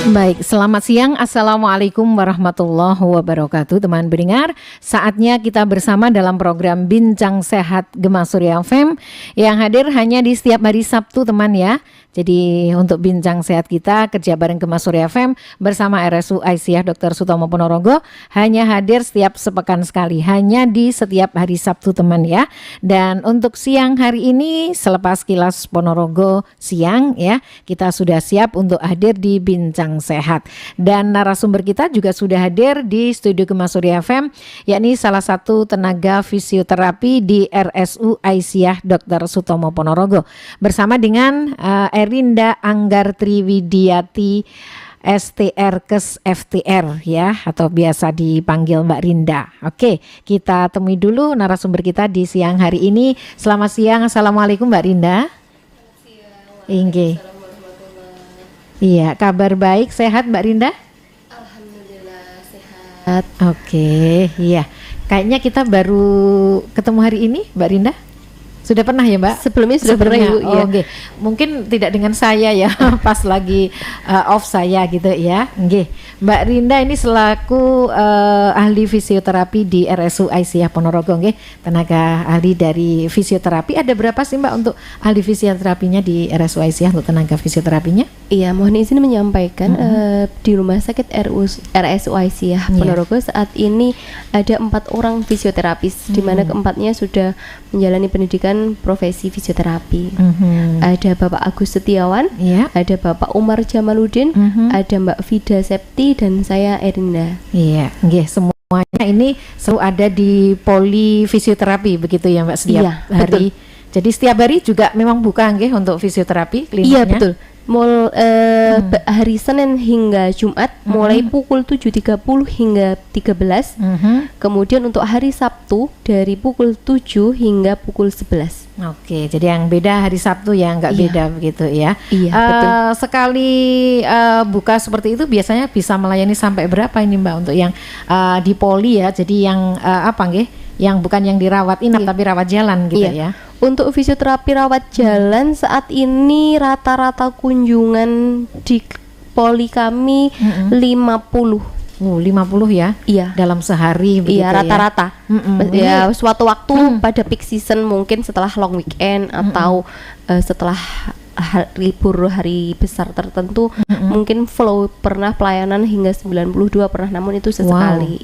Baik, selamat siang. Assalamualaikum warahmatullahi wabarakatuh. Teman pendengar, saatnya kita bersama dalam program Bincang Sehat Gema Surya FM yang hadir hanya di setiap hari Sabtu, teman ya. Jadi untuk bincang sehat kita kerja bareng Gema Surya FM bersama RSU Aisyah Dr. Sutomo Ponorogo hanya hadir setiap sepekan sekali, hanya di setiap hari Sabtu, teman ya. Dan untuk siang hari ini selepas kilas Ponorogo siang ya, kita sudah siap untuk hadir di Bincang Sehat. Dan narasumber kita juga sudah hadir di studio Gema Surya FM, yakni salah satu tenaga fisioterapi di RSU Aisyah Dr. Sutomo Ponorogo bersama dengan Erinda Anggar Triwidiati STR Kes FTR ya, atau biasa dipanggil Mbak Rinda. Oke, kita temui dulu narasumber kita di siang hari ini. Selamat siang, Assalamualaikum Mbak Rinda. Inge. Iya, kabar baik, sehat Mbak Rinda? Alhamdulillah sehat. Oke, iya. Kayaknya kita baru ketemu hari ini Mbak Rinda? Sudah pernah ya Mbak? Sebelumnya sudah pernah Ibu. Oh, okay. Mungkin tidak dengan saya ya, pas lagi off saya gitu ya. Okay. Mbak Rinda ini selaku ahli fisioterapi di RSU Aisyah Ponorogo, tenaga ahli dari fisioterapi. Ada berapa sih Mbak untuk ahli fisioterapinya di RSU Aisyah untuk tenaga fisioterapinya? Iya, mohon izin menyampaikan di Rumah Sakit RSU Aisyah Ponorogo saat ini ada 4 orang fisioterapis, di mana keempatnya sudah menjalani pendidikan profesi fisioterapi. Ada Bapak Agus Setiawan, ada Bapak Umar Jamaluddin, ada Mbak Vida Septi, dan saya Erinda. Iya, semuanya ini selalu ada di poli fisioterapi begitu ya Mbak, setiap hari. Betul. Jadi setiap hari juga memang buka untuk fisioterappi kliniknya? Iya betul. Hari Senin hingga Jumat mulai pukul 7.30 hingga 13. Kemudian untuk hari Sabtu dari pukul 7 hingga pukul 11. Oke, jadi yang beda hari Sabtu ya, nggak beda begitu ya. Iya, betul. Sekali buka seperti itu biasanya bisa melayani sampai berapa ini Mbak untuk yang di poli ya. Jadi yang yang bukan yang dirawat inap tapi rawat jalan gitu ya. Untuk fisioterapi rawat jalan saat ini rata-rata kunjungan di poli kami 50. 50 ya? Iya. Dalam sehari begitu ya? Iya, rata-rata. Ya, suatu waktu pada peak season mungkin setelah long weekend atau setelah libur hari besar tertentu mungkin flow pernah pelayanan hingga 92 pernah, namun itu sesekali.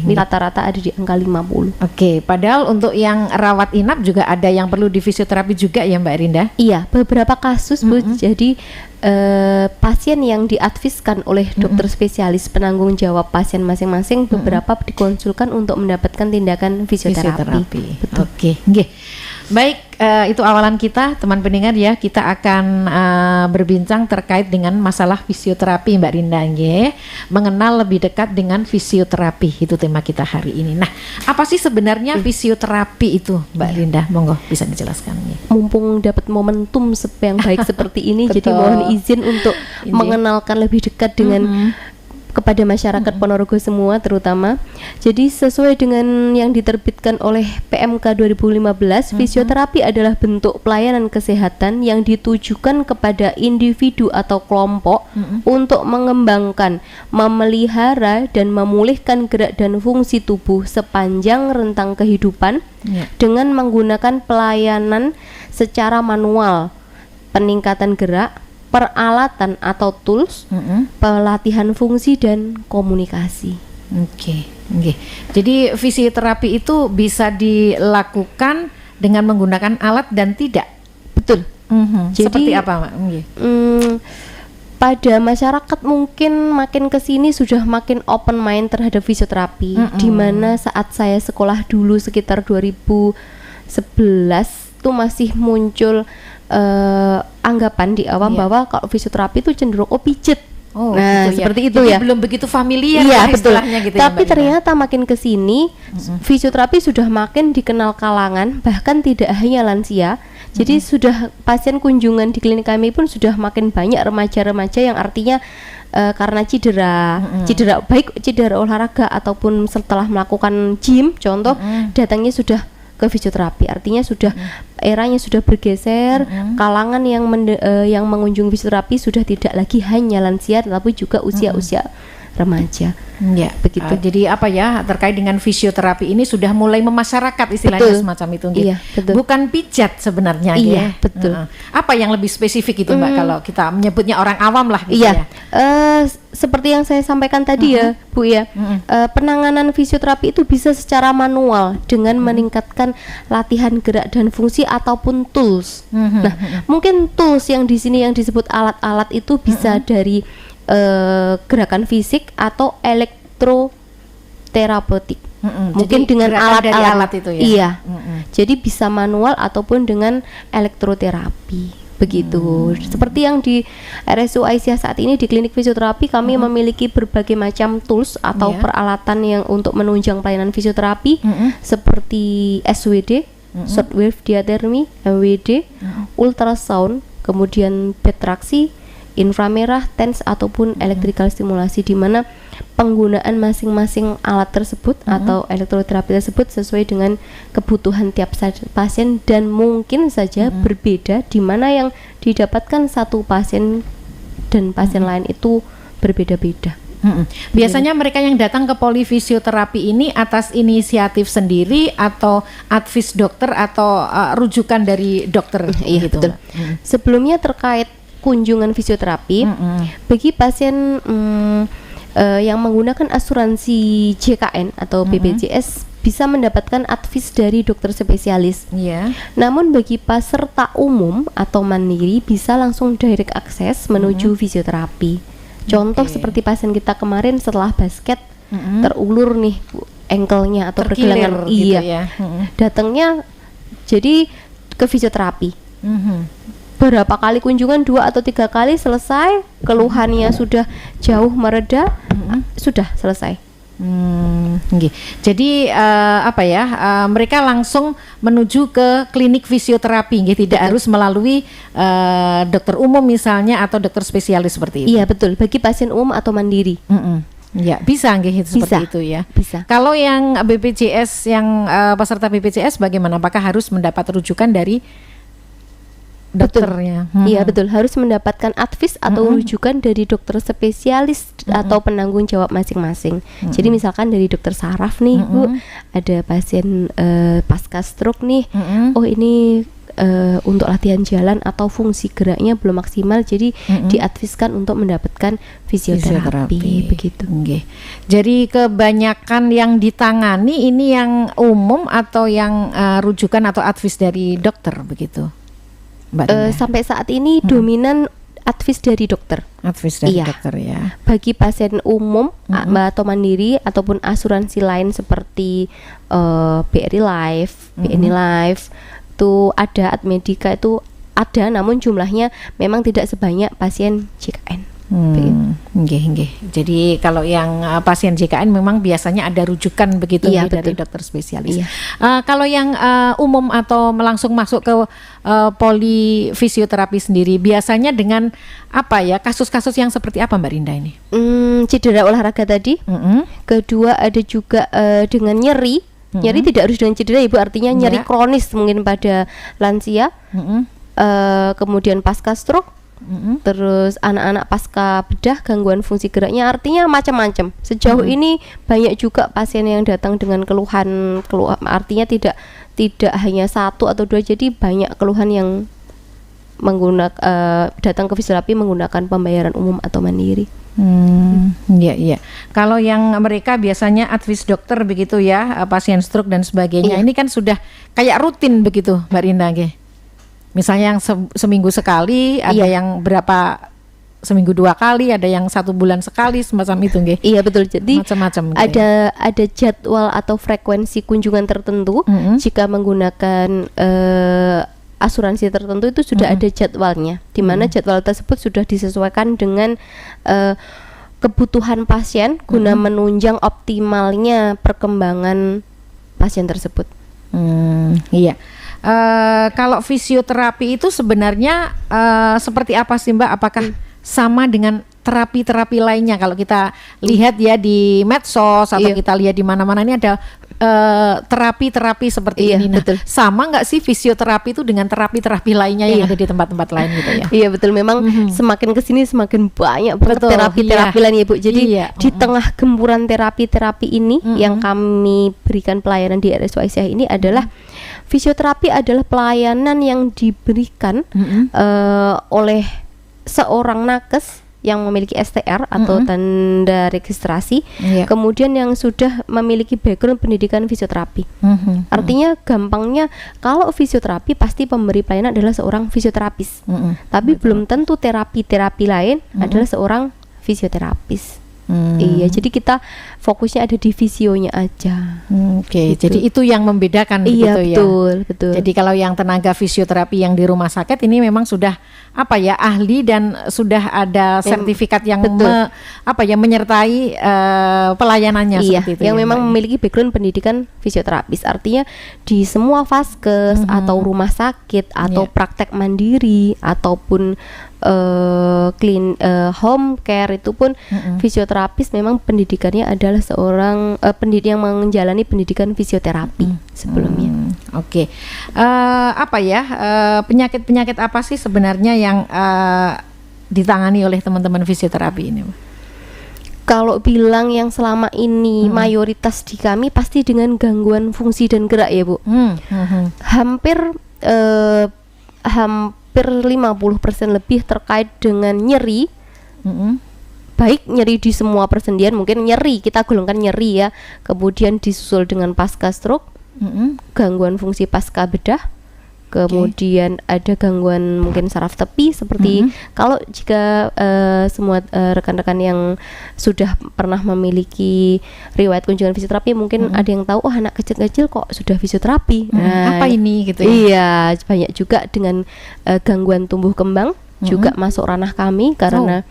Rata-rata ada di angka 50. Oke, padahal untuk yang rawat inap juga ada yang perlu di fisioterapi juga ya Mbak Rinda? Iya, beberapa kasus Bu. Jadi pasien yang diadviskan oleh dokter spesialis penanggung jawab pasien masing-masing beberapa dikonsulkan untuk mendapatkan tindakan fisioterapi. Betul. Oke. Baik, itu awalan kita teman pendengar ya. Kita akan berbincang terkait dengan masalah fisioterapi Mbak Rinda, mengenal lebih dekat dengan fisioterapi, itu tema kita hari ini. Nah, apa sih sebenarnya fisioterapi itu Mbak Rinda? Monggo bisa dijelaskan. Mumpung dapat momentum yang baik seperti ini, jadi mohon izin untuk mengenalkan lebih dekat dengan kepada masyarakat Ponorogo semua terutama. Jadi sesuai dengan yang diterbitkan oleh PMK 2015, fisioterapi adalah bentuk pelayanan kesehatan yang ditujukan kepada individu atau kelompok untuk mengembangkan, memelihara dan memulihkan gerak dan fungsi tubuh sepanjang rentang kehidupan dengan menggunakan pelayanan secara manual, peningkatan gerak, peralatan atau tools, pelatihan fungsi dan komunikasi. Oke. Jadi fisioterapi itu bisa dilakukan dengan menggunakan alat dan tidak? Betul. Jadi, seperti apa Mbak? Pada masyarakat mungkin makin kesini sudah makin open mind terhadap fisioterapi. Di mana saat saya sekolah dulu sekitar 2011 itu masih muncul anggapan di awam bahwa kalau fisioterapi itu cenderung pijet. Nah, seperti itu. Jadi belum begitu familiar istilahnya gitu. Tapi ternyata makin kesini fisioterapi sudah makin dikenal kalangan, bahkan tidak hanya lansia. Jadi sudah pasien kunjungan di klinik kami pun sudah makin banyak remaja-remaja yang artinya karena cedera baik cedera olahraga ataupun setelah melakukan gym contoh, datangnya sudah ke fisioterapi. Artinya sudah eranya sudah bergeser, kalangan yang yang mengunjungi fisioterapi sudah tidak lagi hanya lansia tetapi juga usia-usia remaja. Ya, begitu. Jadi apa ya, terkait dengan fisioterapi ini sudah mulai memasyarakat istilahnya, betul. semacam itu. Iya, betul. Bukan pijat sebenarnya. Iya, betul. Apa yang lebih spesifik itu Mbak kalau kita menyebutnya orang awam lah gitu iya. ya? Seperti yang saya sampaikan tadi ya Bu ya, penanganan fisioterapi itu bisa secara manual dengan meningkatkan latihan gerak dan fungsi ataupun tools. Nah, mungkin tools yang di sini yang disebut alat-alat itu bisa dari gerakan fisik atau elektroterapeutik. Mungkin jadi dengan alat-alat itu ya. Iya. Jadi bisa manual ataupun dengan elektroterapi. Begitu. Seperti yang di RSU Aisyah saat ini di klinik fisioterapi kami memiliki berbagai macam tools atau peralatan yang untuk menunjang pelayanan fisioterapi seperti SWD, short wave diathermy, MWD, ultrasound, kemudian bed traksi, inframerah, TENS ataupun electrical stimulasi, di mana penggunaan masing-masing alat tersebut atau elektroterapi tersebut sesuai dengan kebutuhan tiap pasien dan mungkin saja berbeda, di mana yang didapatkan satu pasien dan pasien lain itu berbeda-beda. Biasanya mereka yang datang ke polifisioterapi ini atas inisiatif sendiri atau advis dokter atau rujukan dari dokter? Iya, gitu, betul. Sebelumnya terkait kunjungan fisioterapi bagi pasien yang menggunakan asuransi JKN atau BPJS bisa mendapatkan advis dari dokter spesialis. Namun bagi peserta umum atau mandiri bisa langsung direct akses menuju fisioterapi. Contoh seperti pasien kita kemarin setelah basket terulur nih ankle-nya atau pergelangan, gitu ya. Datangnya jadi ke fisioterapi. Berapa kali kunjungan, 2 atau 3 kali, selesai, keluhannya sudah jauh mereda, sudah selesai. Jadi apa ya, mereka langsung menuju ke klinik fisioterapi, tidak harus melalui dokter umum misalnya atau dokter spesialis seperti itu. Iya, betul. Bagi pasien umum atau mandiri. Ya, bisa seperti itu ya. Bisa. Kalau yang BPJS, yang peserta BPJS bagaimana? Apakah harus mendapat rujukan dari dokternya? Iya, betul, harus mendapatkan advis atau rujukan dari dokter spesialis atau penanggung jawab masing-masing. Jadi misalkan dari dokter saraf nih, Bu, ada pasien pasca stroke nih. Oh, ini untuk latihan jalan atau fungsi geraknya belum maksimal, jadi diadviskan untuk mendapatkan fisioterapi. Begitu. Jadi kebanyakan yang ditangani ini yang umum atau yang rujukan atau advis dari dokter begitu? Sampai saat ini dominan advis dari dokter. Advis dari dokter ya. Bagi pasien umum atau mandiri ataupun asuransi lain seperti BRI Life, BNI Life, itu ada, Admedica itu ada, namun jumlahnya memang tidak sebanyak pasien JKN. Jadi kalau yang pasien JKN memang biasanya ada rujukan begitu dari dokter spesialis. Kalau yang umum atau langsung masuk ke polifisioterapi sendiri, biasanya dengan apa ya, kasus-kasus yang seperti apa Mbak Rinda ini? Cedera olahraga tadi. Kedua ada juga dengan nyeri. Nyeri tidak harus dengan cedera Ibu, artinya nyeri kronis mungkin pada lansia. Kemudian pasca stroke. Terus anak-anak pasca bedah, gangguan fungsi geraknya, artinya macam-macam. Sejauh ini banyak juga pasien yang datang dengan keluhan, artinya tidak hanya 1 atau 2, jadi banyak keluhan yang menggunakan datang ke fisioterapi menggunakan pembayaran umum atau mandiri. Iya. Kalau yang mereka biasanya advis dokter begitu ya, pasien stroke dan sebagainya, ini kan sudah kayak rutin begitu Mbak Rinda. Misalnya yang seminggu sekali, ada yang seminggu 2 kali, ada yang 1 bulan sekali, semacam itu Iya, betul. Jadi macam-macam ada jadwal atau frekuensi kunjungan tertentu. Jika menggunakan asuransi tertentu itu sudah ada jadwalnya, di mana jadwal tersebut sudah disesuaikan dengan kebutuhan pasien guna menunjang optimalnya perkembangan pasien tersebut. Iya. Kalau fisioterapi itu sebenarnya seperti apa sih Mbak? Apakah sama dengan terapi-terapi lainnya? Kalau kita lihat ya di medsos atau kita lihat di mana-mana ini ada terapi-terapi seperti ini. Nah, betul. sama nggak sih fisioterapi itu dengan terapi-terapi lainnya yang ada di tempat-tempat lain gitu ya? Iya betul, memang semakin kesini semakin banyak banget terapi-terapi lain ya Bu. Jadi di tengah gempuran terapi-terapi ini yang kami berikan pelayanan di RSU Aisyah ini adalah fisioterapi adalah pelayanan yang diberikan oleh seorang nakes yang memiliki STR atau tanda registrasi, kemudian yang sudah memiliki background pendidikan fisioterapi. Artinya gampangnya, kalau fisioterapi pasti pemberi pelayanan adalah seorang fisioterapis, tapi belum tentu terapi-terapi lain adalah seorang fisioterapis. Iya, jadi kita fokusnya ada di fisionya aja. Oke, jadi itu yang membedakan begitu ya. Iya, betul. Jadi kalau yang tenaga fisioterapi yang di rumah sakit ini memang sudah ahli dan sudah ada sertifikat yang menyertai pelayanannya seperti itu. Yang memang memiliki background pendidikan fisioterapis. Artinya di semua vaskes atau rumah sakit atau praktek mandiri ataupun home care itu pun fisioterapis memang pendidikannya adalah seorang pendidik yang menjalani pendidikan fisioterapi sebelumnya. Oke. Penyakit-penyakit apa sih sebenarnya yang ditangani oleh teman-teman fisioterapi ini? Kalau bilang yang selama ini mayoritas di kami pasti dengan gangguan fungsi dan gerak ya Bu. Hampir 50% lebih terkait dengan nyeri, baik nyeri di semua persendian, mungkin nyeri kita golongkan nyeri ya, kemudian disusul dengan pasca stroke, gangguan fungsi pasca bedah, kemudian ada gangguan mungkin saraf tepi seperti kalau jika semua rekan-rekan yang sudah pernah memiliki riwayat kunjungan fisioterapi mungkin ada yang tahu, oh anak kecil-kecil kok sudah fisioterapi. Apa ini gitu ya? Iya, banyak juga dengan gangguan tumbuh kembang juga masuk ranah kami karena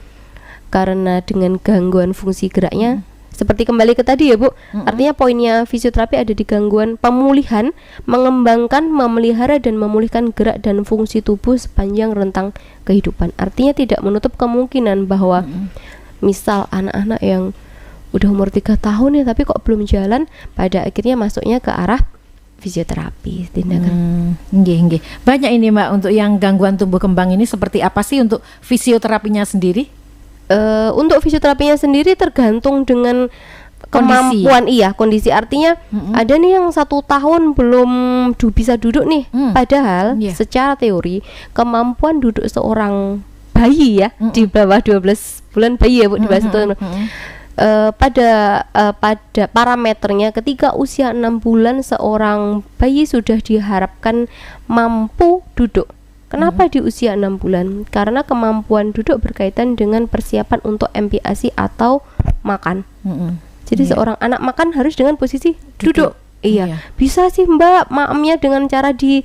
dengan gangguan fungsi geraknya. Seperti kembali ke tadi ya Bu, artinya poinnya fisioterapi ada di gangguan pemulihan, mengembangkan, memelihara dan memulihkan gerak dan fungsi tubuh sepanjang rentang kehidupan. Artinya tidak menutup kemungkinan bahwa misal anak-anak yang udah umur 3 tahun ya tapi kok belum jalan, pada akhirnya masuknya ke arah fisioterapi tindakan. Nggih. Banyak ini Mbak, untuk yang gangguan tumbuh kembang ini seperti apa sih untuk fisioterapinya sendiri? Untuk fisioterapinya sendiri tergantung dengan kemampuan kondisi. Artinya ada nih yang 1 tahun belum bisa duduk nih, padahal secara teori kemampuan duduk seorang bayi ya di bawah 12 bulan bayi ya Bu, di bawah 1 tahun. Pada parameternya ketika usia 6 bulan seorang bayi sudah diharapkan mampu duduk. Kenapa di usia 6 bulan? Karena kemampuan duduk berkaitan dengan persiapan untuk MPASI atau makan. Jadi seorang anak makan harus dengan posisi duduk. Iya. Bisa sih Mbak maemnya dengan cara di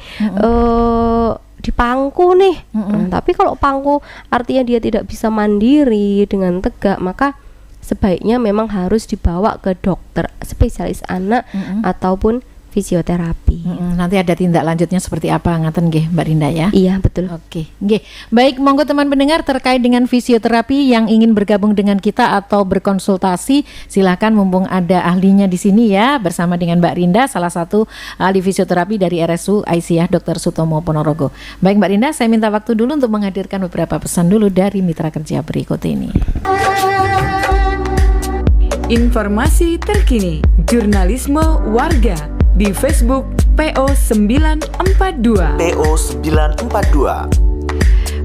pangku nih. Tapi kalau pangku artinya dia tidak bisa mandiri dengan tegak, maka sebaiknya memang harus dibawa ke dokter spesialis anak ataupun fisioterapi. Nanti ada tindak lanjutnya seperti apa, ngaten nggih Mbak Rinda ya? Iya betul. Oke, nggih. Baik, monggo teman pendengar terkait dengan fisioterapi yang ingin bergabung dengan kita atau berkonsultasi, silakan mumpung ada ahlinya di sini ya, bersama dengan Mbak Rinda, salah satu ahli fisioterapi dari RSU Aisyah Dr. Sutomo Ponorogo. Baik Mbak Rinda, saya minta waktu dulu untuk menghadirkan beberapa pesan dulu dari mitra kerja berikut ini. Informasi terkini, jurnalisme warga di Facebook PO942.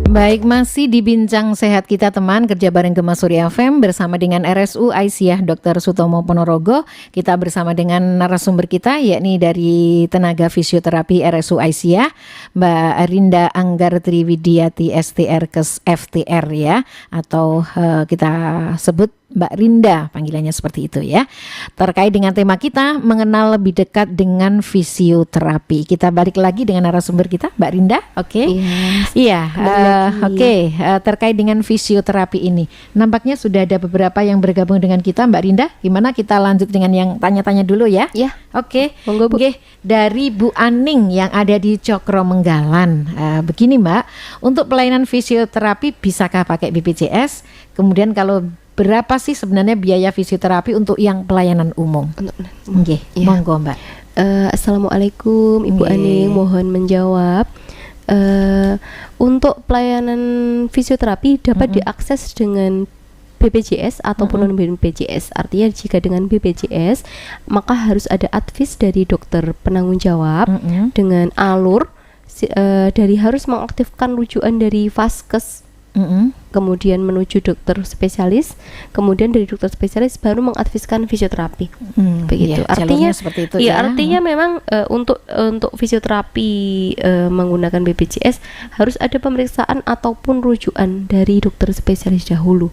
Baik, masih di Bincang Sehat kita teman, kerja bareng Gema Surya FM bersama dengan RSU Aisyah Dr. Sutomo Ponorogo. Kita bersama dengan narasumber kita yakni dari tenaga fisioterapi RSU Aisyah, Mbak Rinda Anggar Triwidiati STR Kes FTR ya, atau kita sebut Mbak Rinda, panggilannya seperti itu ya. Terkait dengan tema kita, mengenal lebih dekat dengan fisioterapi. Kita balik lagi dengan narasumber kita, Mbak Rinda. Oke. Iya. Oke. Terkait dengan fisioterapi ini, nampaknya sudah ada beberapa yang bergabung dengan kita, Mbak Rinda. Gimana kita lanjut dengan yang tanya-tanya dulu ya? Ya. Oke. Monggo, Bu. Oke. Dari Bu Aning yang ada di Cokro Menggalan. Begini Mbak, untuk pelayanan fisioterapi bisakah pakai BPJS? Kemudian kalau berapa sih sebenarnya biaya fisioterapi untuk yang pelayanan umum? Oke, monggo Mbak. Assalamualaikum Ibu Aning, mohon menjawab. Untuk pelayanan fisioterapi dapat diakses dengan BPJS ataupun non BPJS. Artinya jika dengan BPJS maka harus ada advis dari dokter penanggung jawab dengan alur dari harus mengaktifkan rujukan dari Vaskes. Kemudian menuju dokter spesialis, kemudian dari dokter spesialis baru mengadviskan fisioterapi. Begitu. Ya, artinya seperti itu ya. Artinya memang untuk fisioterapi menggunakan BPJS harus ada pemeriksaan ataupun rujukan dari dokter spesialis dahulu.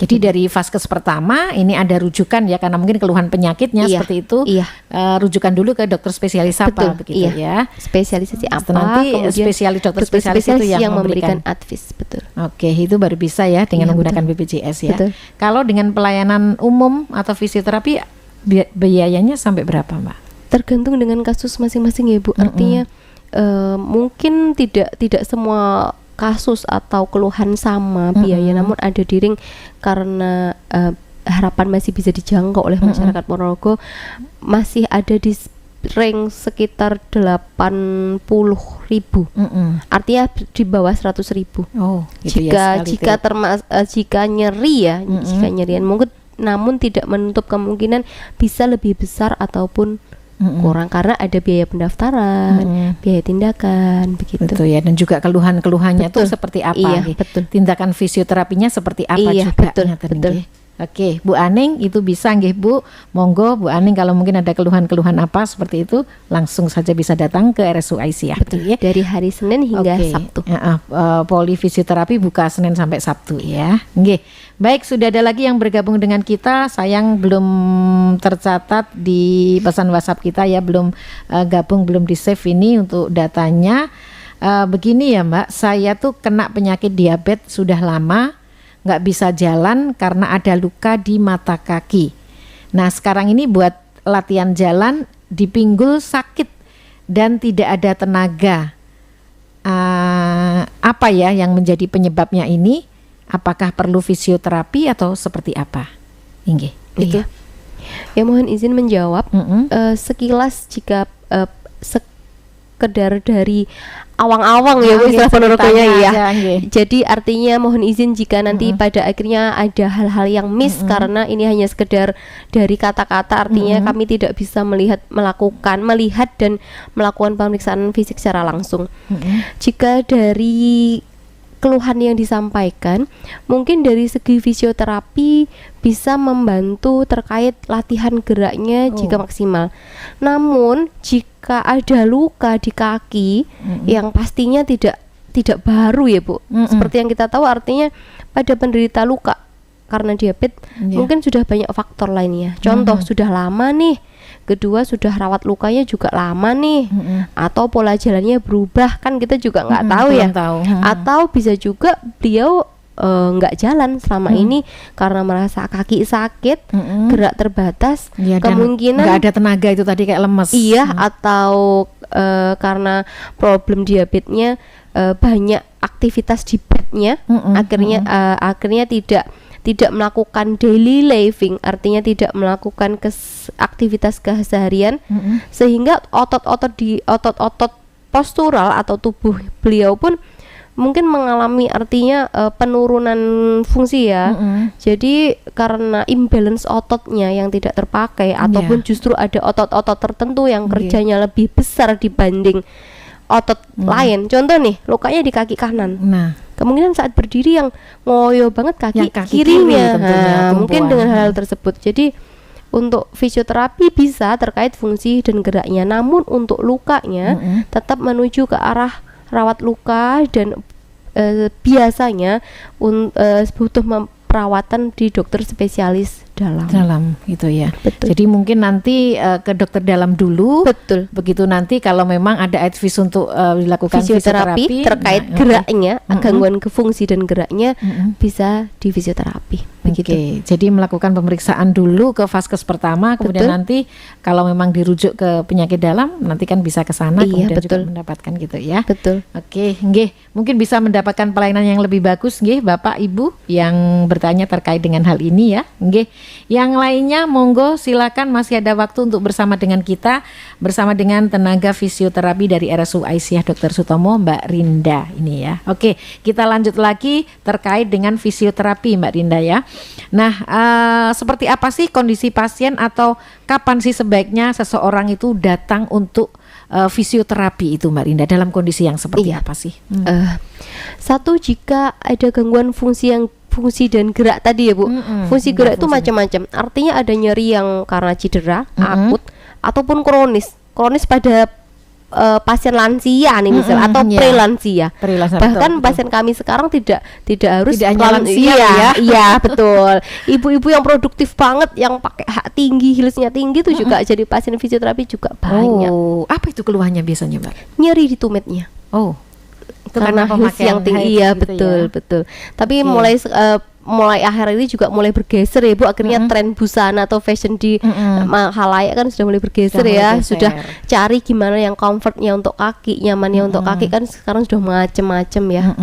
Jadi dari Vaskes pertama ini ada rujukan ya, karena mungkin keluhan penyakitnya seperti itu. Rujukan dulu ke dokter spesialis apa begitu ya. Spesialisasi apa? Nanti dokter spesialis itu yang memberikan advis, betul. Oke, itu baru bisa ya dengan menggunakan BPJS ya. Betul. Kalau dengan pelayanan umum atau fisioterapi biayanya sampai berapa, Mbak? Tergantung dengan kasus masing-masing ya, Bu. Artinya mungkin tidak semua kasus atau keluhan sama biaya, namun ada diring karena harapan masih bisa dijangkau oleh masyarakat Ponorogo, masih ada di range sekitar 80.000. Artinya di bawah 100.000. Oh, gitu jika nyeri ya, jika nyerian mungkin, namun tidak menutup kemungkinan bisa lebih besar ataupun kurang karena ada biaya pendaftaran, biaya tindakan, begitu. Betul ya, dan juga keluhan-keluhannya itu seperti apa? Iya, betul. Tindakan fisioterapinya seperti apa juga? Betul. Oke, Bu Aning itu bisa nggih Bu. Monggo Bu Aning kalau mungkin ada keluhan-keluhan apa seperti itu langsung saja bisa datang ke RSU Aisyah. Betul ya. Dari hari Senin hingga Sabtu. Poli fisioterapi buka Senin sampai Sabtu ya. Nggih. Baik, sudah ada lagi yang bergabung dengan kita. Sayang belum tercatat di pesan WhatsApp kita ya, belum gabung, belum di-save ini untuk datanya. Begini ya Mbak, saya tuh kena penyakit diabetes sudah lama, nggak bisa jalan karena ada luka di mata kaki. Nah sekarang ini buat latihan jalan di pinggul sakit dan tidak ada tenaga. Apa ya yang menjadi penyebabnya ini? Apakah perlu fisioterapi atau seperti apa? Inggih. Itu. Ya mohon izin menjawab. Sekilas jika sekedar dari awang-awang ya Bu istilah Ponorogonya ya. Jadi artinya mohon izin jika nanti pada akhirnya ada hal-hal yang miss karena ini hanya sekedar dari kata-kata, artinya kami tidak bisa melihat dan melakukan pemeriksaan fisik secara langsung. Jika dari keluhan yang disampaikan, mungkin dari segi fisioterapi bisa membantu terkait latihan geraknya jika maksimal. Namun jika ada luka di kaki yang pastinya tidak baru ya Bu, seperti yang kita tahu, artinya pada penderita luka karena diabetes mungkin sudah banyak faktor lainnya. Contoh sudah lama nih, kedua sudah rawat lukanya juga lama nih, atau pola jalannya berubah, kan kita juga nggak tahu ya. Atau bisa juga beliau nggak jalan selama ini karena merasa kaki sakit, gerak terbatas, kemungkinan nggak ada tenaga itu tadi kayak lemes. Iya, atau karena problem diabetesnya banyak aktivitas di bednya, akhirnya tidak melakukan daily living, artinya tidak melakukan aktivitas keseharian, sehingga otot-otot postural atau tubuh beliau pun mungkin mengalami artinya penurunan fungsi ya. Jadi karena imbalance ototnya yang tidak terpakai, ataupun justru ada otot-otot tertentu yang kerjanya lebih besar dibanding otot lain. Contoh nih, lukanya di kaki kanan. Kemungkinan saat berdiri yang ngoyo banget kaki kirinya. Mungkin dengan hal tersebut. Jadi untuk fisioterapi bisa terkait fungsi dan geraknya, namun untuk lukanya tetap menuju ke arah rawat luka dan biasanya butuh perawatan di dokter spesialis dalam. Gitu ya. Betul. Jadi mungkin nanti ke dokter dalam dulu. Betul. Begitu nanti kalau memang ada advice untuk dilakukan Fisioterapi terkait geraknya, gangguan ke fungsi dan geraknya bisa di fisioterapi. Begitu. Oke, jadi melakukan pemeriksaan dulu ke vaskes pertama, kemudian Betul. nanti kalau memang dirujuk ke penyakit dalam, nanti kan bisa ke sana Iya, kemudian juga betul. mendapatkan gitu ya. Betul. Oke, nggih, mungkin bisa mendapatkan pelayanan yang lebih bagus nggih Bapak Ibu yang bertanya terkait dengan hal ini ya. Nggih. Yang lainnya monggo silakan, masih ada waktu untuk bersama dengan kita, bersama dengan tenaga fisioterapi dari RSU Aisyah Dr. Sutomo, Mbak Rinda ini ya. Oke, kita lanjut lagi terkait dengan fisioterapi Mbak Rinda ya. Nah, seperti apa sih kondisi pasien atau kapan sih sebaiknya seseorang itu datang untuk fisioterapi itu Mbak Rinda, dalam kondisi yang seperti Iya. apa sih? Satu, jika ada gangguan fungsi dan gerak tadi ya Bu. Fungsi gerak itu macam-macam. Artinya ada nyeri yang karena cedera, akut ataupun kronis pada pasien lansia nih misal, atau ya. prelansia. Prelansia, Bahkan betul. pasien kami sekarang tidak harus Tidak hanya lansia ya. Iya, betul. Ibu-ibu yang produktif banget, yang pakai hak tinggi, heelsnya tinggi itu juga jadi pasien fisioterapi juga banyak. Oh, apa itu keluhannya biasanya Mbak? Nyeri di tumitnya. Oh, itu Karena heels yang tinggi, iya betul. Tapi Oke. mulai akhir ini juga mulai bergeser ya Bu, akhirnya tren busana atau fashion di khalayak kan sudah mulai bergeser Sudah mulai ya. geser. Sudah cari gimana yang comfortnya untuk kaki, nyamannya untuk kaki, kan sekarang sudah macem-macem ya.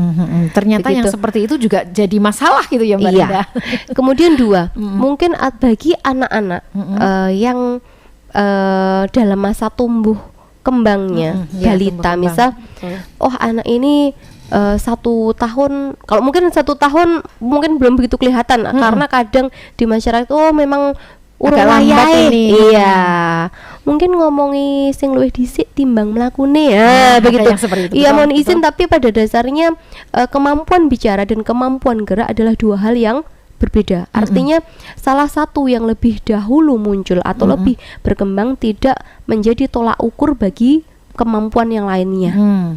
Ternyata yang Begitu. seperti itu juga jadi masalah gitu ya Mbak Iya. Rinda. Kemudian dua, mungkin bagi anak-anak yang dalam masa tumbuh kembangnya, Ya, balita tumbuh misal, kembang. oh anak ini 1 tahun, kalau mungkin 1 tahun mungkin belum begitu kelihatan karena kadang di masyarakat memang urung Agak lambat wayahe. ini. Iya, mungkin ngomongi sing luwih dhisik timbang mlakune ya, Ada begitu. yang seperti itu, Iya, betul, mohon izin, betul. tapi pada dasarnya kemampuan bicara dan kemampuan gerak adalah 2 hal yang berbeda. Artinya salah satu yang lebih dahulu muncul atau lebih berkembang tidak menjadi tolak ukur bagi kemampuan yang lainnya.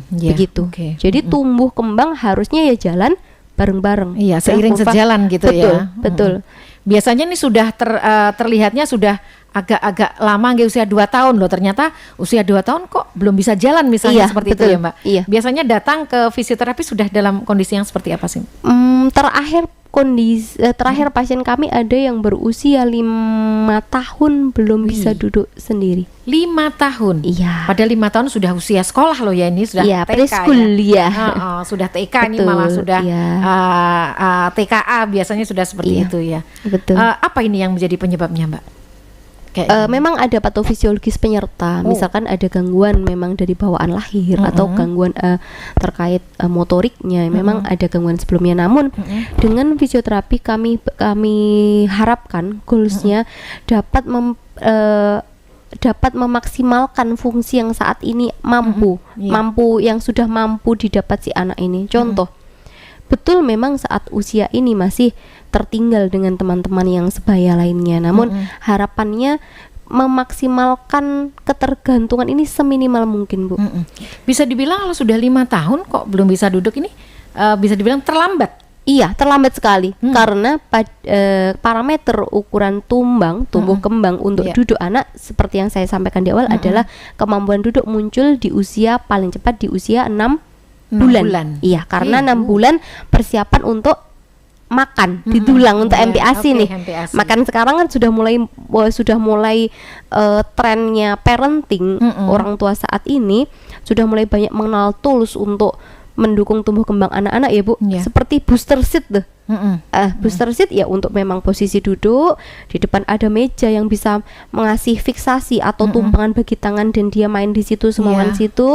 Ya, Begitu. oke. Jadi tumbuh kembang harusnya ya jalan bareng-bareng. Iya, Ya, seiring kurva. sejalan gitu Betul, ya. betul. Biasanya nih sudah terlihatnya sudah agak lama nggak, usia 2 tahun loh, ternyata usia 2 tahun kok belum bisa jalan misalnya, Iya, seperti betul. itu ya Mbak. Iya. Biasanya datang ke fisioterapi sudah dalam kondisi yang seperti apa sih? Terakhir pasien kami ada yang berusia 5 tahun belum bisa duduk sendiri. 5 tahun. Iya. Padahal 5 tahun sudah usia sekolah loh ya, ini sudah Iya, TK preschool ya. Sudah TK ini Betul, malah sudah iya. TKA biasanya sudah seperti Iya, itu ya. betul. Apa ini yang menjadi penyebabnya Mbak? Memang ada patofisiologis penyerta, misalkan ada gangguan memang dari bawaan lahir atau gangguan terkait motoriknya, memang ada gangguan sebelumnya. Namun dengan fisioterapi kami harapkan goalsnya dapat memaksimalkan fungsi yang saat ini yang sudah mampu didapat si anak ini. Contoh, betul memang saat usia ini masih tertinggal dengan teman-teman yang sebaya lainnya. Namun harapannya memaksimalkan ketergantungan ini seminimal mungkin, Bu. Bisa dibilang kalau sudah 5 tahun kok belum bisa duduk ini, bisa dibilang terlambat. Iya, terlambat sekali karena parameter ukuran tumbuh kembang untuk Iya. duduk anak seperti yang saya sampaikan di awal adalah kemampuan duduk muncul di usia paling cepat di usia 6 bulan. Iya, karena 6 bulan persiapan untuk makan di tulang untuk Iya, MPASI oke, nih. MPASI. Makan sekarang kan sudah mulai trennya parenting. Orang tua saat ini sudah mulai banyak mengenal tools untuk mendukung tumbuh kembang anak-anak ya Bu. Iya. Seperti booster seat tuh. Booster seat ya untuk memang posisi duduk, di depan ada meja yang bisa mengasih fiksasi atau tumpangan bagi tangan dan dia main di situ semuanya Iya. situ.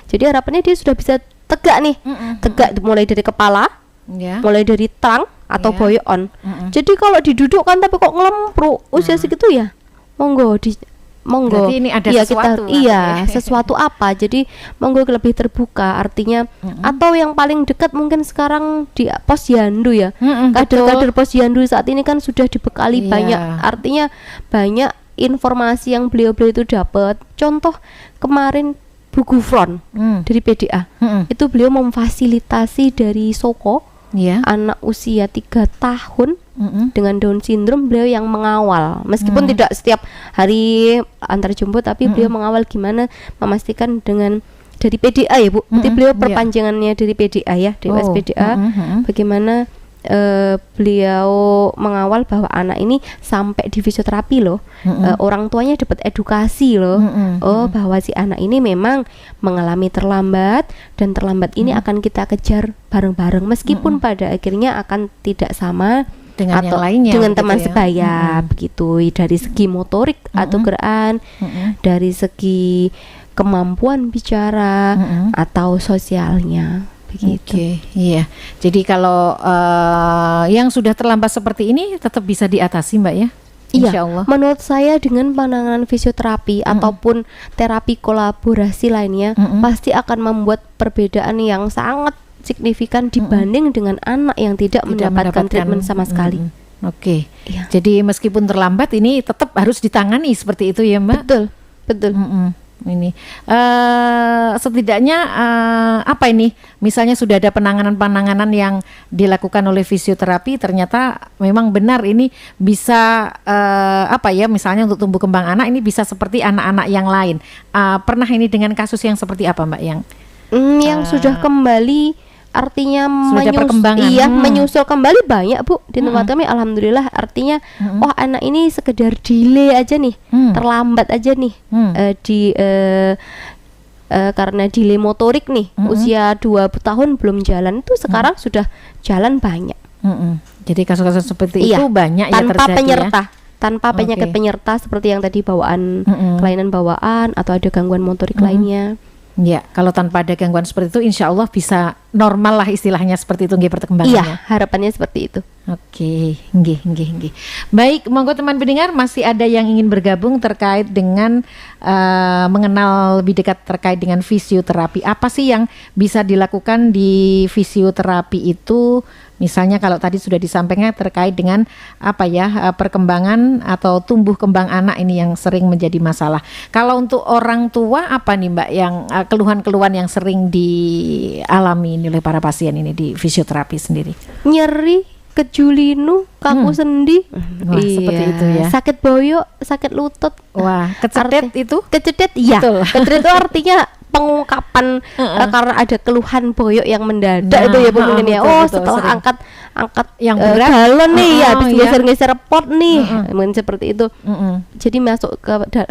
Jadi harapannya dia sudah bisa tegak nih. Tegak mulai dari kepala, Ya. mulai dari tang atau Iya. boyon. Jadi kalau didudukkan tapi kok ngelempruk usia segitu ya, monggo Berarti ini ada iya, sesuatu iya, lah. sesuatu apa. Jadi monggo lebih terbuka artinya atau yang paling dekat mungkin sekarang di posyandu ya. Kader-kader posyandu saat ini kan sudah dibekali Iya. banyak, artinya banyak informasi yang beliau-beliau itu dapat. Contoh kemarin Bu Gufron dari PDA. Itu beliau memfasilitasi dari Soko Iya. anak usia 3 tahun dengan Down syndrome, beliau yang mengawal. Meskipun tidak setiap hari antar jemput, tapi beliau mengawal gimana memastikan dengan dari PDA ya Bu. Berarti beliau perpanjangannya dari PDA ya, Dewas PDA. Bagaimana beliau mengawal bahwa anak ini sampai di fisioterapi loh. Orang tuanya dapat edukasi loh. Oh, bahwa si anak ini memang mengalami terlambat, dan terlambat ini akan kita kejar bareng-bareng, meskipun pada akhirnya akan tidak sama dengan atau yang lainnya, dengan gitu teman ya. sebaya begitu, dari segi motorik atau gerakan, dari segi kemampuan bicara atau sosialnya begitu. Oke, iya. Jadi kalau yang sudah terlambat seperti ini tetap bisa diatasi, Mbak ya? Insya Allah. Menurut saya dengan penanganan fisioterapi ataupun terapi kolaborasi lainnya pasti akan membuat perbedaan yang sangat signifikan dibanding dengan anak yang tidak mendapatkan treatment sama sekali. Oke. Iya. Jadi meskipun terlambat ini tetap harus ditangani seperti itu ya, Mbak? Betul. Ini setidaknya apa ini? Misalnya sudah ada penanganan yang dilakukan oleh fisioterapi, ternyata memang benar ini bisa misalnya untuk tumbuh kembang anak ini bisa seperti anak-anak yang lain. Pernah ini dengan kasus yang seperti apa, Mbak, yang sudah kembali, artinya perkembangan. menyusul kembali banyak Bu di tempat kami, alhamdulillah. Artinya anak ini sekedar delay aja nih, terlambat aja nih karena delay motorik nih, usia 2 tahun belum jalan, itu sekarang sudah jalan banyak. Jadi kasus-kasus seperti itu banyak tanpa terjadi penyerta tanpa penyakit penyerta seperti yang tadi bawaan, kelainan bawaan atau ada gangguan motorik lainnya. Ya, kalau tanpa ada gangguan seperti itu, insya Allah bisa normal lah istilahnya seperti itu, perkembangannya. Iya, harapannya seperti itu. Oke, nggih. Baik, monggo teman pendengar, masih ada yang ingin bergabung terkait dengan mengenal lebih dekat terkait dengan fisioterapi. Apa sih yang bisa dilakukan di fisioterapi itu? Misalnya kalau tadi sudah disampaikan terkait dengan perkembangan atau tumbuh kembang anak ini yang sering menjadi masalah. Kalau untuk orang tua apa nih, Mbak, yang keluhan-keluhan yang sering dialami oleh para pasien ini di fisioterapi sendiri? Nyeri, kejulinu, kaku sendi. Wah, seperti itu ya. Sakit boyok, sakit lutut. Wah, kecedet itu? Kecedet, iya. Betul. Kecedet itu artinya pengungkapan karena ada keluhan boyok yang mendadak itu ya Bu, mungkin ya. Betul, setelah sering. angkat yang berat galon nih ya, habis iya. geser-geser pot nih. Mungkin seperti itu. Jadi masuk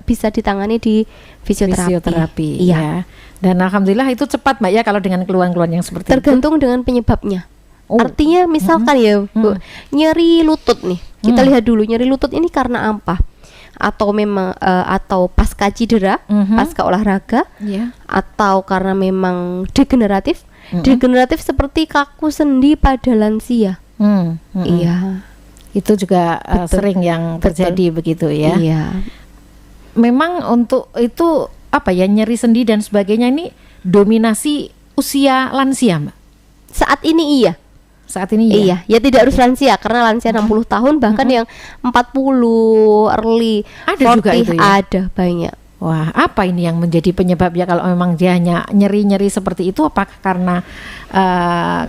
bisa ditangani di fisioterapi. Iya. Dan alhamdulillah itu cepat, Mbak ya, kalau dengan keluhan-keluhan yang seperti tergantung dengan penyebabnya. Oh. Artinya misalkan ya Bu, nyeri lutut nih. Kita lihat dulu nyeri lutut ini karena apa? Atau memang atau pasca cedera, pasca olahraga, atau karena memang degeneratif. Degeneratif seperti kaku sendi pada lansia. Iya. Itu juga sering yang terjadi begitu ya. Iya. Memang untuk itu nyeri sendi dan sebagainya ini dominasi usia lansia, Mbak? Saat ini iya. Saat ini ya? Iya, ya tidak harus lansia, karena lansia 60 tahun bahkan yang 40 early ada 40 juga itu ya? Ada banyak. Wah, apa ini yang menjadi penyebabnya kalau memang dia hanya nyeri-nyeri seperti itu? Apakah karena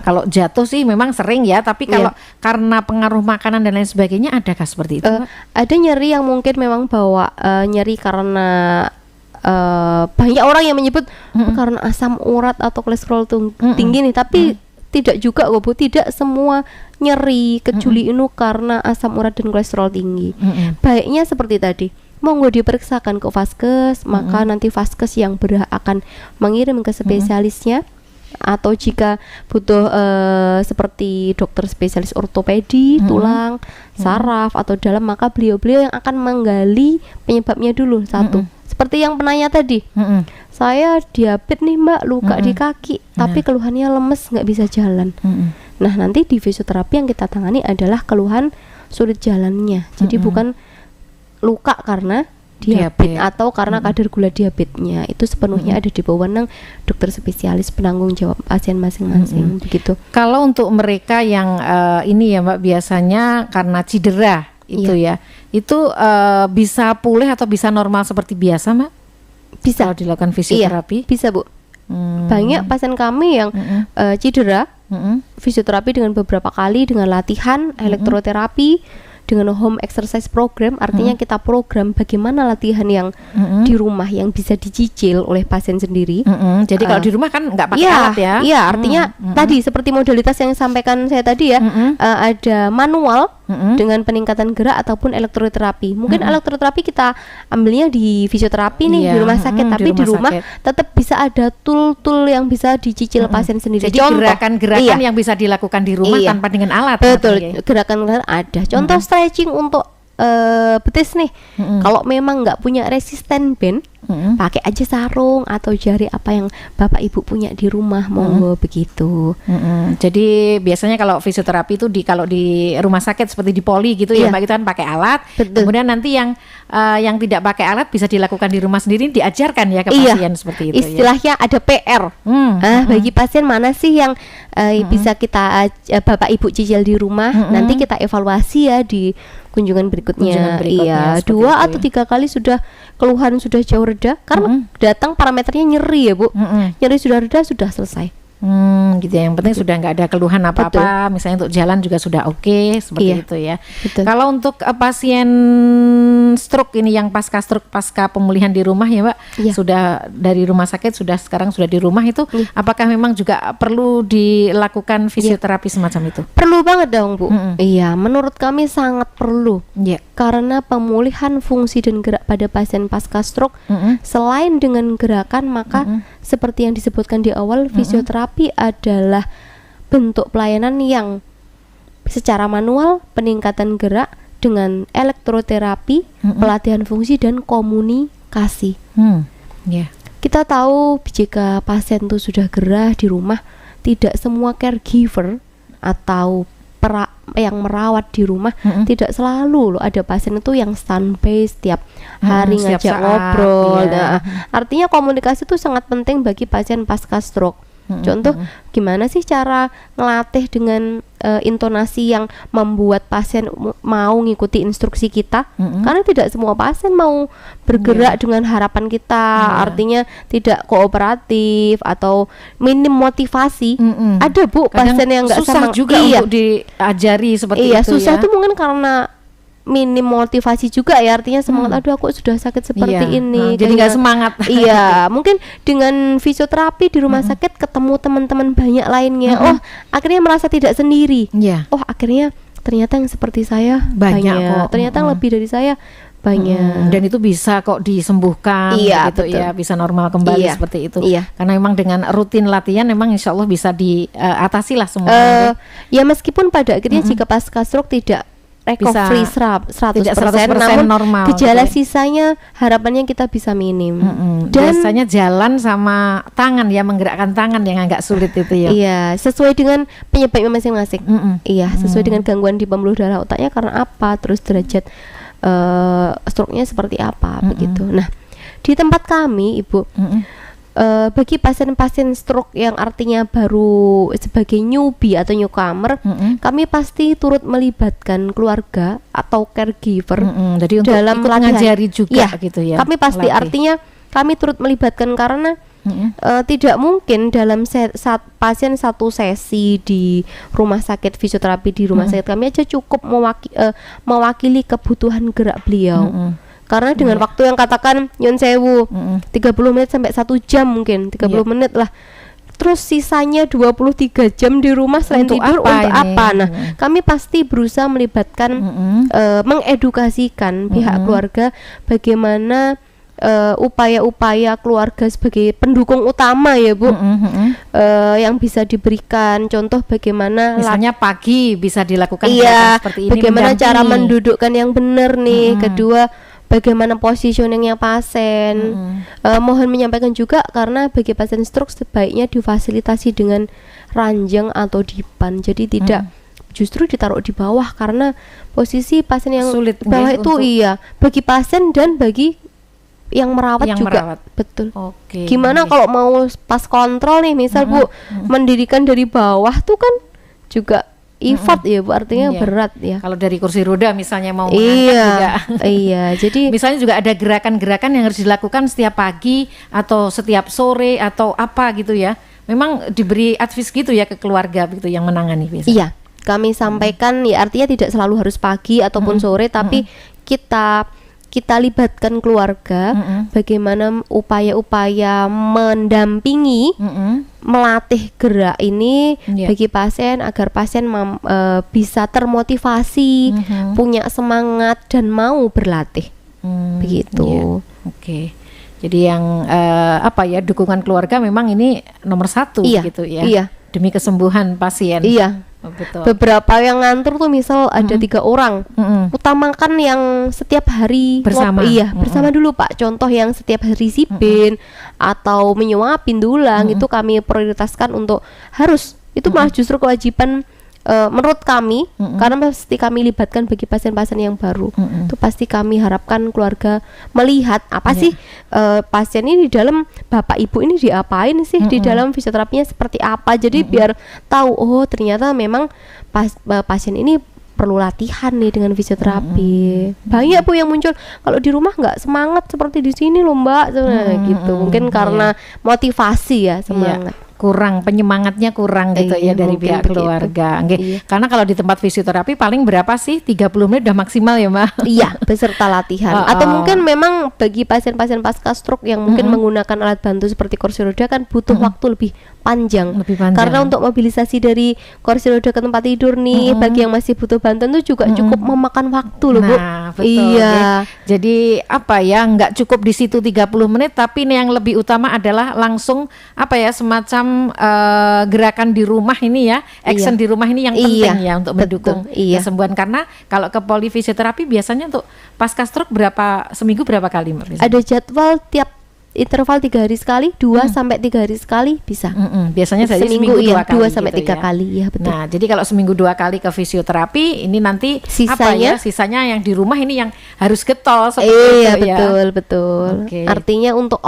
kalau jatuh sih memang sering ya, tapi kalau karena pengaruh makanan dan lain sebagainya, adakah seperti itu, Mbak? Ada nyeri yang mungkin memang bawa nyeri karena banyak orang yang menyebut karena asam urat atau kolesterol tinggi nih, tapi tidak juga kok Bu, tidak semua nyeri kejuli ini karena asam urat dan kolesterol tinggi. Baiknya seperti tadi, monggo diperiksakan ke vaskes, maka nanti vaskes yang berhak akan mengirim ke spesialisnya. Atau jika butuh seperti dokter spesialis ortopedi, tulang, saraf atau dalam, maka beliau-beliau yang akan menggali penyebabnya dulu satu. Seperti yang penanya tadi, saya diabetes nih Mbak, luka di kaki, tapi keluhannya lemes, nggak bisa jalan. Nah nanti di fisioterapi yang kita tangani adalah keluhan sulit jalannya. Jadi bukan luka karena diabetes atau karena kadar gula diabetesnya. Itu sepenuhnya ada di wewenang dokter spesialis penanggung jawab pasien masing-masing. Begitu. Kalau untuk mereka yang ini ya Mbak, biasanya karena cedera itu ya, itu bisa pulih atau bisa normal seperti biasa Mbak? Bisa. Kalau dilakukan fisioterapi? Bisa Bu. Banyak pasien kami yang cedera fisioterapi dengan beberapa kali dengan latihan elektroterapi dengan home exercise program, artinya kita program bagaimana latihan yang di rumah yang bisa dicicil oleh pasien sendiri. Jadi kalau di rumah kan nggak pakai alat ya? Iya, artinya tadi seperti modalitas yang sampaikan saya tadi ya, ada manual dengan peningkatan gerak ataupun elektroterapi. Mungkin elektroterapi kita ambilnya di fisioterapi nih di rumah sakit, tapi di rumah tetap bisa ada tool-tool yang bisa dicicil pasien sendiri. Jadi gerakan-gerakan yang bisa dilakukan di rumah tanpa dengan alat. Betul, gerakan-gerakan ada. Contoh stretching untuk betis nih. Kalau memang nggak punya resisten band, pakai aja sarung atau jari apa yang Bapak Ibu punya di rumah, monggo begitu. Jadi biasanya kalau fisioterapi itu kalau di rumah sakit seperti di poli gitu ya Mbak, kita kan pakai alat. Kemudian nanti yang tidak pakai alat bisa dilakukan di rumah sendiri, diajarkan ya ke pasien seperti itu. Istilahnya ada PR. Bagi pasien mana sih yang bisa kita Bapak Ibu cicil di rumah, nanti kita evaluasi ya di kunjungan berikutnya. Iya, 2 atau 3 kali sudah keluhan sudah jauh reda, karena datang parameternya nyeri ya Bu, nyeri sudah reda, sudah selesai. Gitu ya. Yang penting sudah nggak ada keluhan apa-apa. Misalnya untuk jalan juga sudah oke, seperti itu ya. Kalau untuk pasien stroke ini yang pasca stroke, pasca pemulihan di rumah ya Mbak, sudah dari rumah sakit sekarang sudah di rumah itu, apakah memang juga perlu dilakukan fisioterapi semacam itu? Perlu banget dong Bu. Iya, menurut kami sangat perlu. Karena pemulihan fungsi dan gerak pada pasien pasca stroke selain dengan gerakan, maka seperti yang disebutkan di awal, fisioterapi adalah bentuk pelayanan yang secara manual, peningkatan gerak dengan elektroterapi, pelatihan fungsi dan komunikasi. Kita tahu jika pasien itu sudah gerah di rumah, tidak semua caregiver atau yang merawat di rumah tidak selalu loh, ada pasien itu yang standby setiap hari ngajak ngobrol. Artinya komunikasi itu sangat penting bagi pasien pasca stroke. Contoh, gimana sih cara ngelatih dengan intonasi yang membuat pasien mau ngikuti instruksi kita? Karena tidak semua pasien mau bergerak dengan harapan kita, artinya tidak kooperatif atau minim motivasi. Ada Bu, pasien yang nggak susah juga untuk diajari seperti itu. Susah tuh mungkin karena minim motivasi juga ya, artinya semangat, aduh aku sudah sakit seperti ini, jadi nggak semangat. Mungkin dengan fisioterapi di rumah sakit ketemu teman-teman banyak lainnya, akhirnya merasa tidak sendiri. Akhirnya ternyata yang seperti saya banyak kok, ternyata yang lebih dari saya banyak. Dan itu bisa kok disembuhkan gitu ya, bisa normal kembali seperti itu. Karena memang dengan rutin latihan memang insya Allah bisa diatasi lah semua. Ya meskipun pada akhirnya jika pasca stroke tidak recovery 100%, namun normal, gejala sisanya harapannya kita bisa minim. Dan biasanya jalan sama tangan ya, menggerakkan tangan yang agak sulit itu ya. Iya, sesuai dengan penyebabnya masing-masing. Sesuai dengan gangguan di pembuluh darah otaknya karena apa, terus derajat stroke-nya seperti apa, begitu. Nah, di tempat kami Ibu, bagi pasien-pasien stroke yang artinya baru sebagai newbie atau newcomer, kami pasti turut melibatkan keluarga atau caregiver jadi untuk dalam mengajari juga gitu ya. Kami pasti artinya kami turut melibatkan karena tidak mungkin dalam pasien satu sesi di rumah sakit fisioterapi di rumah sakit kami aja cukup mewakili kebutuhan gerak beliau. Karena dengan waktu yang katakan Nyun Sewu 30 menit sampai 1 jam mungkin 30 menit lah. Terus sisanya 23 jam di rumah selain untuk tidur untuk apa? Nah, kami pasti berusaha melibatkan mengedukasikan pihak keluarga bagaimana upaya-upaya keluarga sebagai pendukung utama ya Bu, yang bisa diberikan. Contoh bagaimana misalnya pagi bisa dilakukan seperti ini, bagaimana cara mendudukkan yang benar nih. Kedua, bagaimana positioningnya pasien. Mohon menyampaikan juga karena bagi pasien stroke sebaiknya difasilitasi dengan ranjang atau dipan, jadi tidak justru ditaruh di bawah karena posisi pasien yang sulit bawah itu bagi pasien dan bagi yang merawat juga. Betul. Gimana kalau mau pas kontrol nih misal Bu mendirikan dari bawah tuh kan juga effort ya Bu, artinya berat ya. Kalau dari kursi roda misalnya mau mengangkat juga. Jadi misalnya juga ada gerakan-gerakan yang harus dilakukan setiap pagi atau setiap sore atau apa gitu ya. memang diberi advice gitu ya ke keluarga begitu yang menangani biasanya. Iya, kami sampaikan ya artinya tidak selalu harus pagi ataupun sore, tapi kita libatkan keluarga bagaimana upaya-upaya mendampingi, melatih gerak ini bagi pasien agar pasien bisa termotivasi, punya semangat dan mau berlatih. Begitu. Oke. Jadi yang dukungan keluarga memang ini nomor 1 gitu ya. Iya. Demi kesembuhan pasien. Iya. Betul. Beberapa yang ngantor tuh misal ada 3 orang, utamakan yang setiap hari bersama. Bersama dulu Pak. Contoh yang setiap hari sipin atau menyuapin dulang itu kami prioritaskan untuk harus. Itu malah justru kewajiban menurut kami, karena pasti kami libatkan bagi pasien-pasien yang baru. Itu pasti kami harapkan keluarga melihat apa sih pasien ini di dalam, bapak ibu ini diapain sih di dalam fisioterapinya seperti apa. Jadi biar tahu, oh ternyata memang pasien ini perlu latihan nih dengan fisioterapi. Banyak Bu yang muncul, kalau di rumah nggak semangat seperti di sini loh Mbak, gitu. Mungkin karena motivasi ya, semangat. Kurang, penyemangatnya kurang gitu ya dari pihak keluarga. Karena kalau di tempat fisioterapi paling berapa sih? 30 menit udah maksimal ya Mbak? Iya, beserta latihan. Atau mungkin memang bagi pasien-pasien pasca stroke yang mungkin menggunakan alat bantu seperti kursi roda kan butuh waktu lebih panjang. Karena untuk mobilisasi dari kursi roda ke tempat tidur nih, bagi yang masih butuh bantuan itu juga cukup memakan waktu loh Bu. Betul. Iya. Jadi nggak cukup di situ 30 menit, tapi yang lebih utama adalah langsung semacam gerakan di rumah ini ya, action di rumah ini yang penting ya untuk mendukung kesembuhan. Karena kalau ke polifisioterapi biasanya untuk pasca stroke seminggu berapa kali Mbak? Ada jadwal tiap interval 3 hari sekali, 2 sampai 3 hari sekali bisa. Biasanya saya seminggu 2 kali. 2 sampai 3 kali ya, betul. Nah, jadi kalau seminggu 2 kali ke fisioterapi, ini nanti sisanya yang di rumah ini yang harus getol seperti itu ya. Betul. Artinya untuk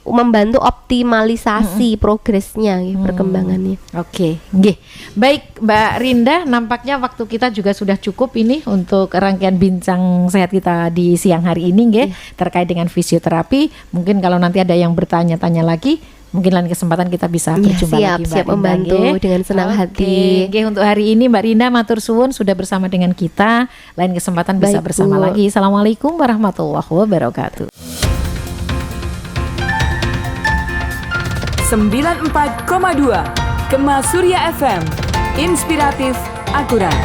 membantu optimalisasi progresnya perkembangannya. Baik Mbak Rinda, nampaknya waktu kita juga sudah cukup ini untuk rangkaian bincang sehat kita di siang hari ini terkait dengan fisioterapi. Mungkin kalau nanti ada yang bertanya-tanya lagi, mungkin lain kesempatan kita bisa berjumpa lagi Mbak siap Rinda, membantu dengan senang hati. Untuk hari ini Mbak Rinda matur suwun sudah bersama dengan kita. Lain kesempatan bisa bersama lagi. Assalamualaikum warahmatullahi wabarakatuh. 94,2 Kema Surya FM. Inspiratif, akurat.